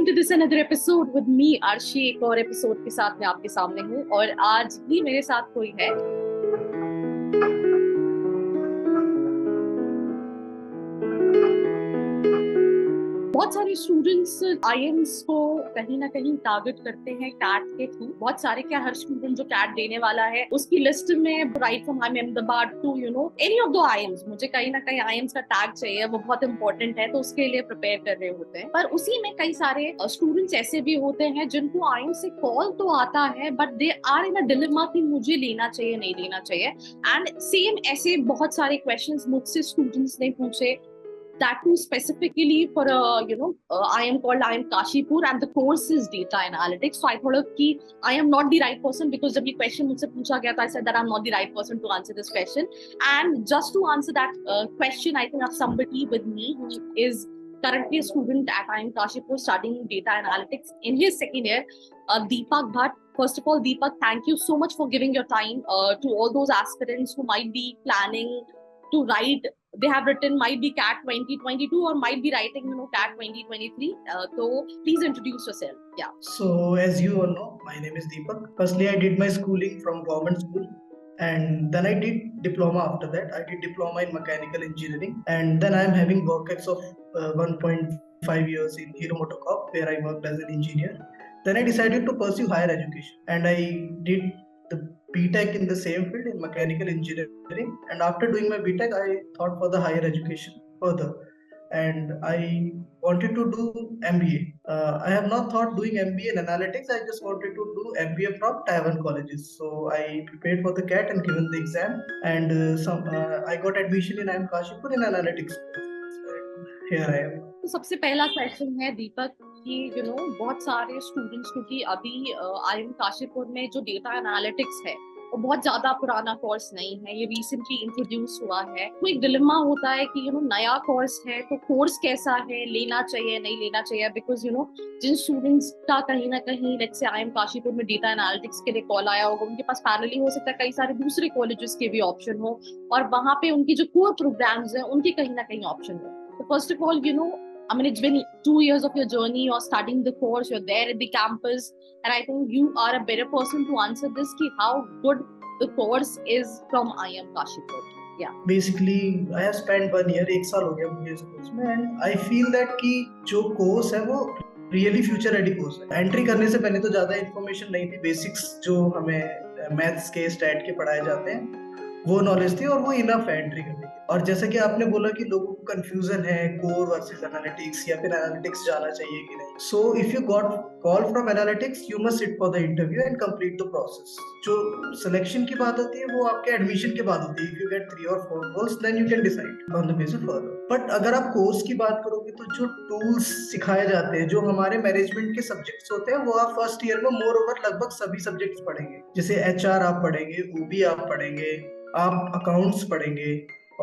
welcome to this another episode with me Arshi. एक और episode के साथ मैं आपके सामने हूँ और आज भी मेरे साथ कोई है। बहुत सारे स्टूडेंट्स आईएम्स को कहीं ना कहीं टारगेट करते हैं कैट के थ्रू। बहुत सारे, क्या हर स्टूडेंट जो कैट देने वाला है उसकी लिस्ट में right from I Ahmedabad to any of the IIMs, मुझे कहीं ना कहीं आईएम्स का टैग चाहिए, वो बहुत इंपॉर्टेंट है, तो उसके लिए प्रिपेयर कर रहे होते हैं। पर उसी में कई सारे स्टूडेंट्स ऐसे भी होते हैं जिनको आईएम से कॉल तो आता है but they are in a dilemma कि मुझे लेना चाहिए नहीं लेना चाहिए। एंड सेम ऐसे बहुत सारे क्वेश्चंस मुझसे स्टूडेंट्स ने पूछे, that too specifically for I am called I am Kashipur and the course is data analytics. So I thought of कि I am not the right person because जब ये question मुझसे पूछा गया था I said that I'm not the right person to answer this question. And just to answer that question, I think I have somebody with me who is currently a student at I am Kashipur studying data analytics in his second year, Deepak Bhatt. First of all, Deepak, thank you so much for giving your time to all those aspirants who might be planning to write. They have written might be CAT 2022 or might be writing CAT 2023. So please introduce yourself. Yeah. So as you all know, my name is Deepak. Firstly, I did my schooling from government school, and then I did diploma. After that, I did diploma in mechanical engineering, and then I am having work ex of 1.5 years in Hero MotoCorp, where I worked as an engineer. Then I decided to pursue higher education, and I did the BTech in the same field in mechanical engineering. And after doing my BTech, I thought for the higher education further, and I wanted to do MBA. I have not thought doing MBA in analytics. I just wanted to do MBA from Taiwan colleges. So I prepared for the CAT and given the exam, and I got admission in IIM Kashipur in analytics. Here I am. तो सबसे पहला question है दीपक कि बहुत सारे students, क्योंकि अभी IM Kashipur में जो डेटा एनालिटिक्स है वो बहुत ज्यादा पुराना कोर्स नहीं है, ये रिसेंटली इंट्रोड्यूस हुआ है। तो एक डिलेमा होता है कि नया कोर्स है तो कोर्स कैसा है, लेना चाहिए नहीं लेना चाहिए, बिकॉज जिन स्टूडेंट्स का कहीं ना कहीं लेट्स से आईएम काशीपुर में डेटा एनालिटिक्स के लिए कॉल आया होगा, उनके पास पैरेलली हो सकता है कई सारे दूसरे कॉलेजेस के भी ऑप्शन हो और वहां पे उनकी जो कोर प्रोग्राम्स हैं उनके कहीं ना कहीं ऑप्शन हो। तो first of all I mean, it's been 2 years of your journey. You're studying the course. You're there at the campus, and I think you are a better person to answer this. Ki how good the course is from IIM Kashipur. Yeah. Basically, I have spent 1 year, 1 साल हो गया मुझे इस course में, and I feel that कि जो course है वो रियली फ्यूचर रेडी कोर्स है। एंट्री करने से पहले तो ज्यादा इन्फॉर्मेशन नहीं थी, बेसिक्स जो हमें मैथ्स के स्टैट के पढ़ाए जाते हैं वो नॉलेज थी और वो इनफ है एंट्री करने की। और जैसा कि आपने बोला कि लोगों को कंफ्यूजन है कोर वर्सेस एनालिटिक्स या फिर एनालिटिक्स जाना चाहिए कि नहीं। So if you got call from analytics you must seat for the interview and complete the process. जो सिलेक्शन की बात होती है वो आपके एडमिशन के बाद होती है। If you get 3 or 4 calls then you can decide on the basis further. But अगर आप कोर्स की बात करोगे तो जो टूल्स सिखाए जाते हैं, जो हमारे मैनेजमेंट के सब्जेक्ट्स होते हैं, वो आप फर्स्ट ईयर में मोर ओवर लगभग सभी सब्जेक्ट्स पढ़ेंगे। जैसे एचआर आप पढ़ेंगे, ओबी आप पढ़ेंगे, आप अकाउंट्स पढ़ेंगे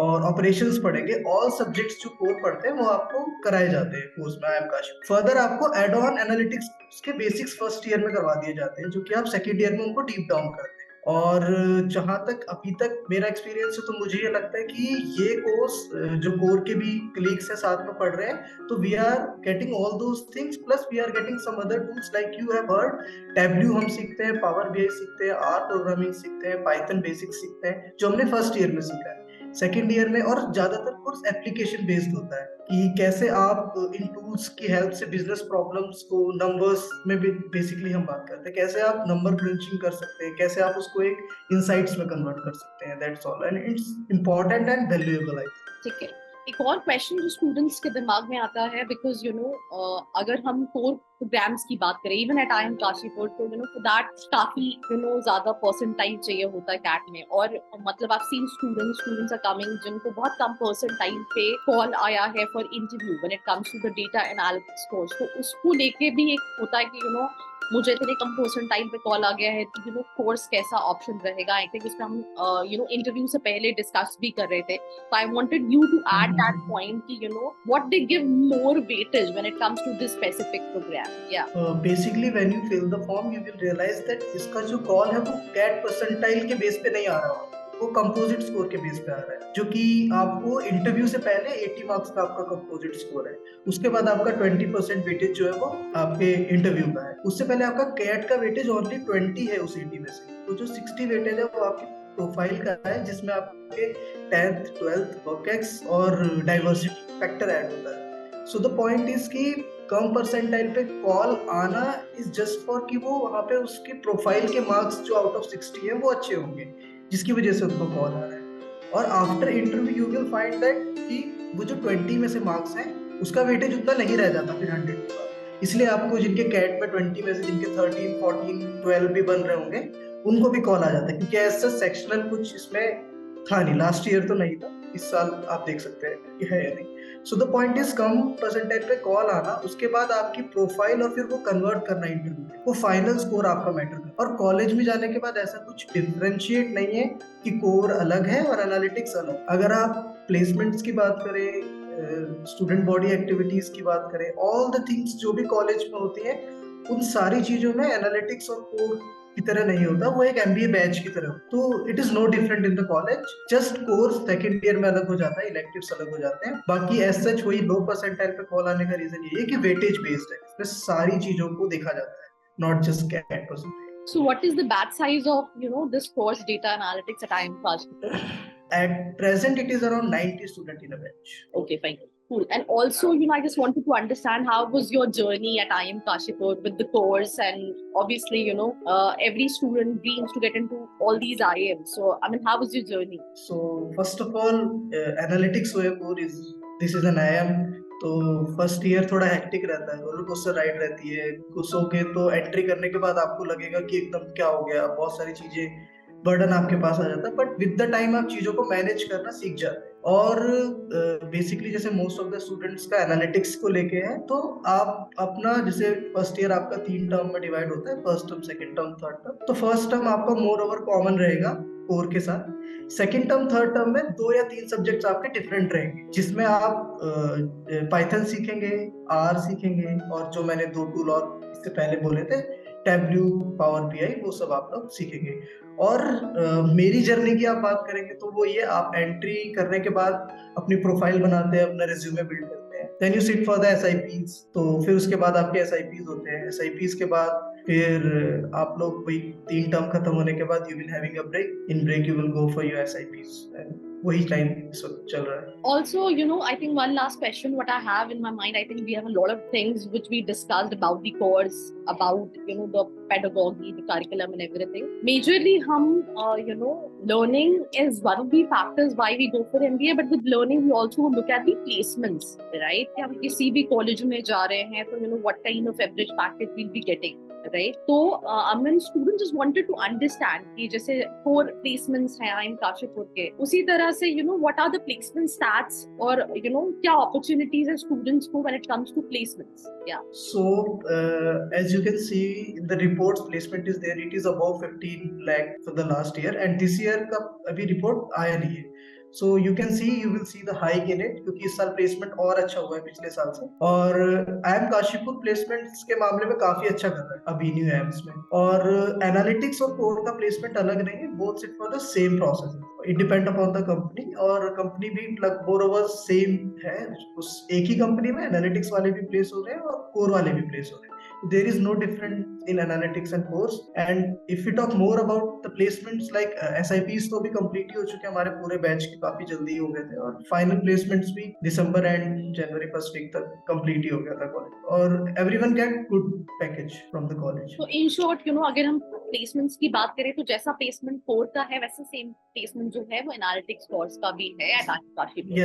और ऑपरेशंस पढ़ेंगे। ऑल सब्जेक्ट्स जो कोर पढ़ते हैं वो आपको कराए जाते हैं कोर्स में आईएम काशीपुर। फर्दर आपको एड ऑन एनालिटिक्स के बेसिक्स फर्स्ट ईयर में करवा दिए जाते हैं, जो कि आप सेकंड ईयर में उनको डीप डाउन करते हैं। और जहां तक अभी तक मेरा एक्सपीरियंस है तो मुझे ये लगता है कि ये कोर्स जो कोर के भी कलीग्स हैं साथ में पढ़ रहे हैं, तो we are getting all those things plus we are getting some other tools like you have heard tableau हम सीखते हैं, पावर बीआई सीखते हैं, आर प्रोग्रामिंग सीखते हैं, पाइथन बेसिक्स सीखते हैं, जो हमने फर्स्ट ईयर में सीखा है। सेकेंड ईयर में और ज्यादातर कोर्स एप्लीकेशन बेस्ड होता है कि कैसे आप इन टूल्स की हेल्प से बिजनेस प्रॉब्लम्स को नंबर्स में बेसिकली हम बात करते हैं, कैसे आप नंबर क्रंचिंग कर सकते हैं, कैसे आप उसको एक इनसाइट्स में कन्वर्ट कर सकते हैं। That's all and it's important and valuable I think. ठीक है, एक और क्वेश्चन जो स्टूडेंट्स के दिमाग में आता है, बिकॉज अगर हम कोर प्रोग्राम्स की बात करें इवन एट आईएम काशीपुर, तो फॉर दैट काफी ज्यादा परसेंटाइल चाहिए होता है कैट में। और मतलब आप सीन स्टूडेंट्स आर कमिंग जिनको बहुत कम परसेंटाइल पे कॉल आया है for interview when it comes to the data analytics course. तो उसको लेके भी एक होता है कि मुझे इतने कम परसेंटाइल पे कॉल आ गया है तो कोर्स कैसा ऑप्शन रहेगा। आई थिंक इसमें हम इंटरव्यू से पहले डिस्कस भी कर रहे थे। So I wanted you to add that point कि what they give more weightage when it comes to this specific program. Yeah. Basically when you fill the form you will realize that इसका जो call है वो cat percentile के base पे नहीं आ रहा होगा। वो कंपोजिट स्कोर के बेस पे आ रहा है, जो कि आपको इंटरव्यू से पहले 80 मार्क्स का आपका कंपोजिट स्कोर है। उसके बाद आपका 20% वेटेज जो है वो आपके इंटरव्यू का है। उससे पहले आपका कैट का वेटेज ओनली 20 है उस 80 में से। तो जो 60 वेटेज है वो आपकी प्रोफाइल का है, जिसमें आपके 10th 12th वर्क और डाइवर्सिटी फैक्टर ऐड होता है। सो द पॉइंट इज कि कम परसेंटाइल पे कॉल आना इज जस्ट फॉर कि वो वहाँ पे उसके प्रोफाइल के मार्क्स जो आउट ऑफ 60 है वो अच्छे होंगे, जिसकी वजह से उनको कॉल आ रहा है। और after interview you will find that कि वो जो 20 में से मार्क्स हैं उसका वेटेज उतना नहीं रह जाता फिर 100 के बाद। इसलिए आपको जिनके कैट में 20 में से जिनके 13 14 12 भी बन रहे होंगे उनको भी कॉल आ जाता है, क्योंकि ऐसा सेक्शनल कुछ इसमें था नहीं। लास्ट ईयर तो नहीं था, इस साल आप देख सकते हैं कि है या नहीं। So the point is come percentage पे कॉल आना, उसके बाद आपकी प्रोफाइल और फिर वो कन्वर्ट करना इंटरव्यू में, वो फाइनल स्कोर आपका मैटर करता है। और कॉलेज में जाने के बाद ऐसा कुछ डिफरेंशिएट नहीं है कि कोर अलग है और एनालिटिक्स अलग। अगर आप प्लेसमेंट्स की बात करें, स्टूडेंट बॉडी एक्टिविटीज की बात करें, ऑल द थिंग्स जो भी कॉलेज में होती है, उन सारी चीजों में एनालिटिक्स और कोर की तरह नहीं होता, वो एक एमबीए बैच की तरह। तो it is no different in the college, just course second year में अलग हो जाता है, इलेक्टिव्स अलग हो जाते हैं। बाकी एज सच वही लो परसेंटाइल पे कॉल आने का रीजन ये है कि वेटेज बेस्ड है, इसमें सारी चीजों को देखा जाता है, not just CAT percentage. So what is the batch size of, this course data analytics at IIM Kashipur? At present it is around 90 students in a batch. Okay, fine. Cool. And also, I just wanted to understand how was your journey at IIM Kashipur with the course, and obviously, every student dreams to get into all these IIMs. So, how was your journey? So, first of all, analytics this is an IIM. तो first year थोड़ा hectic रहता है, roller coaster ride रहती है। घुसोगे तो entry करने के बाद आपको लगेगा कि एकदम क्या हो गया, बहुत सारी चीजें बर्डन आपके पास आ जाता है, बट विद द टाइम आप चीजों को मैनेज करना सीख जाते हैं। और बेसिकली जैसे मोस्ट ऑफ द स्टूडेंट्स का एनालिटिक्स को लेके है, तो आप अपना जैसे फर्स्ट ईयर आपका 3 टर्म में डिवाइड होता है, first term, second term, third term. तो फर्स्ट टर्म आपका मोर ओवर कॉमन रहेगा कोर के साथ। सेकंड टर्म थर्ड टर्म में 2 या 3 सब्जेक्ट्स आपके डिफरेंट रहेंगे, जिसमें आप पाइथन सीखेंगे, आर सीखेंगे, और जो मैंने 2 टूल और इससे पहले बोले थे, टैबल्यू, पावर बीआई, वो सब आप लोग सीखेंगे। और मेरी जर्नी की आप बात करेंगे तो वो ये, आप एंट्री करने के बाद अपनी प्रोफाइल बनाते हैं, अपना रिज्यूमे बिल्ड करते हैं, then you sit for the SIPs. तो फिर उसके बाद आपके एसआईपीज होते हैं, एसआईपीज के बाद फिर आप लोग वही 3 टर्म खत्म होने के बाद you will having a break, in break you will go for your SIPs, and वही टाइम इस वक्त चल रहा है। Also, I think one last question what I have in my mind, I think we have a lot of things which we discussed about the course, about, the pedagogy, the curriculum and everything. Majorly, learning is one of the factors why we go for MBA, but with learning, we also look at the placements, right? कि हम किसी भी college में जा रहे हैं, तो, what kind of average package we'll be getting. Right, तो students just wanted to understand कि जैसे 4 placements हैं IIM Kashipur के, उसी तरह से what are the placement stats, और क्या opportunities है students को when it comes to placements. Yeah. So as you can see in the reports, placement is there. It is above 15 lakh for the last year, and this year का अभी report आया नहीं है. So you will see the hike in it, क्योंकि इस साल placement और अच्छा हुआ है पिछले साल से। और IIM काशीपुर प्लेसमेंट्स के मामले में काफी अच्छा कर रहा है अभी न्यू IIMs में। और एनालिटिक्स और कोर का प्लेसमेंट अलग नहीं है, both seat for the same process. It depend upon the company, और कंपनी भी मोर ओवर सेम है। उस एक ही कंपनी में एनालिटिक्स वाले भी प्लेस हो रहे हैं और कोर वाले भी प्लेस हो रहे हैं। There is no difference in analytics and course. And if we talk more about the placements, like SIPs तो भी complete ही हो चुके हैं हमारे पूरे बैच के, काफी जल्दी हो गए थे, और फाइनल प्लेसमेंट्स भी दिसंबर एंड जनवरी फर्स्ट वीक तक complete ही हो गया था कॉलेज, और everyone get good package from the college. So in short, अगर हम प्लेसमेंट्स की बात करें तो जैसा प्लेसमेंट कोर का है वैसे सेम प्लेसमेंट जो है वो एनालिटिक्स कोर्स का भी है eight IIM Kashipur.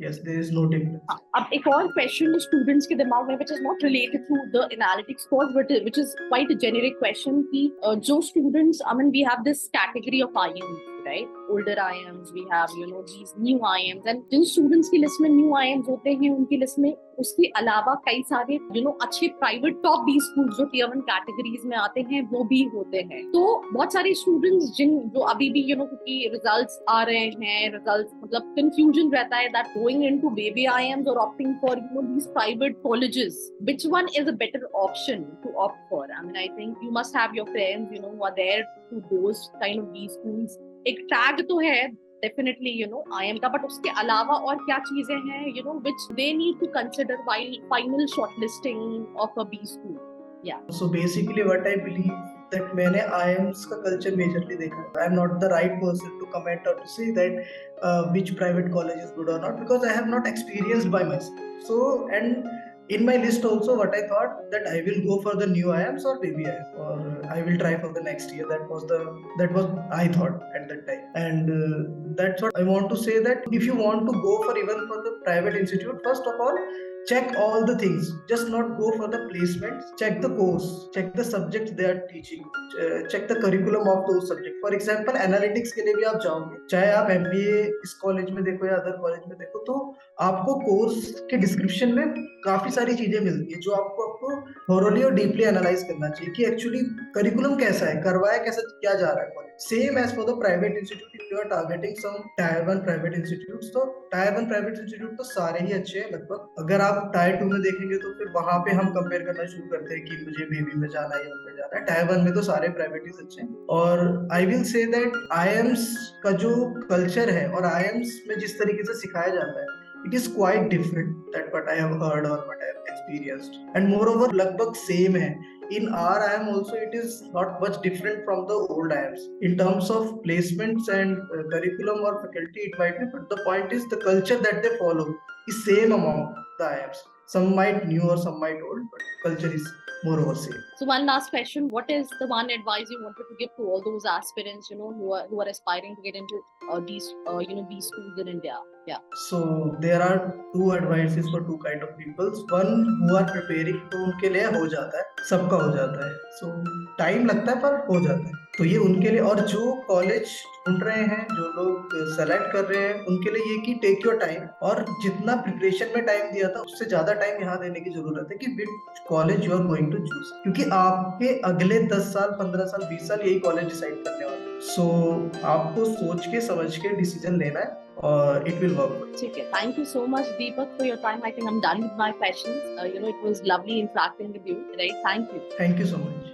Yes, there is no difference. अब एक और क्वेश्चन स्टूडेंट्स के दिमाग में, which is not related to the analytics course, but which is quite a generic question, कि जो students, we have this category of IIMs, right? Older IIMs, we have, these new IIMs, and जिन students की list में new IIMs होते हैं, उनकी list में उसके अलावा कई सारे, अच्छे प्राइवेट टॉप 20 स्कूल्स जो Tier 1 कैटेगरीज में आते हैं वो भी होते हैं। तो बहुत सारे स्टूडेंट्स जो अभी भी, क्योंकि रिजल्ट्स आ रहे हैं, रिजल्ट्स मतलब कंफ्यूजन रहता है that going into baby IIMs or opting for, these private colleges, which one is a better option to opt for? I think you must have your friends, who are there to those kind of these schools. एक tag तो है definitely IIM का, but उसके अलावा और क्या चीजें हैं which they need to consider while final shortlisting of a B school? या So basically what I believe that मैंने IIMs का culture majorly देखा है. I am not the right person to comment or to say that which private college is good or not, because I have not experienced by myself. So, and in my list also what I thought that I will go for the new IIMs or maybe or I will try for the next year. That was I thought at that time. And that's what I want to say, that if you want to go for even for the private institute, first of all check all the things, just not go for the placements, check the course, check the subjects they are teaching, check the curriculum of those subjects. For example analytics के लिए भी आप जाओगे, चाहे आप MBA इस college में देखो या अदर कॉलेज में देखो, तो आपको कोर्स के डिस्क्रिप्शन में काफी सारी चीजें मिलती है जो आपको थोरोली और डीपली एनालाइज करना चाहिए कि एक्चुअली करिकुलम कैसा है, करवाया कैसा, क्या जा रहा है college. Same as for the private institute, if you are targeting some tier 1 private institutes, तो टायर 1 प्राइवेट इंस्टीट्यूट तो सारे ही अच्छे हैं लगभग. अगर आप टायर 2 में देखेंगे तो फिर वहां पे हम कंपेयर करना शुरू करते हैं कि मुझे बेबी में जाना है या में जाना है. टायर 1 में तो सारे प्राइवेट ही अच्छे हैं. और I will say that IIMs का जो कल्चर है और आईएम्स में जिस तरीके से सिखाया जाता है, it is quite different that what I have heard or what I have experienced, and moreover लगभग same है. In our IIM also it is not much different from the old IIMs in terms of placements and curriculum or faculty it might be, but the point is the culture that they follow is same among the IIMs. Some might new or some might old, but culture is more or same. So one last question: what is the one advice you wanted to give to all those aspirants, who are aspiring to get into these these schools in India? Yeah. So there are two advices for two kind of people. One who are preparing, तो उनके लिए हो जाता है, सबका हो जाता है. So टाइम लगता है पर हो जाता है, तो ये उनके लिए. और जो कॉलेज ढूंढ रहे हैं, जो लोग सेलेक्ट कर रहे हैं, उनके लिए ये कि टेक योर टाइम, और जितना प्रिपरेशन में टाइम दिया था उससे ज्यादा टाइम यहाँ देने की जरूरत है कि which college you are going to choose, क्योंकि आपके अगले 10 साल 15 साल 20 साल यही कॉलेज डिसाइड करने वाले हैं. सो आपको सोच के समझ के डिसीजन लेना है और it will work. ठीक है. Thank you so much, Deepak, for your time. I think I'm done with my questions. It was lovely interacting with you today. Thank you. Thank you so much.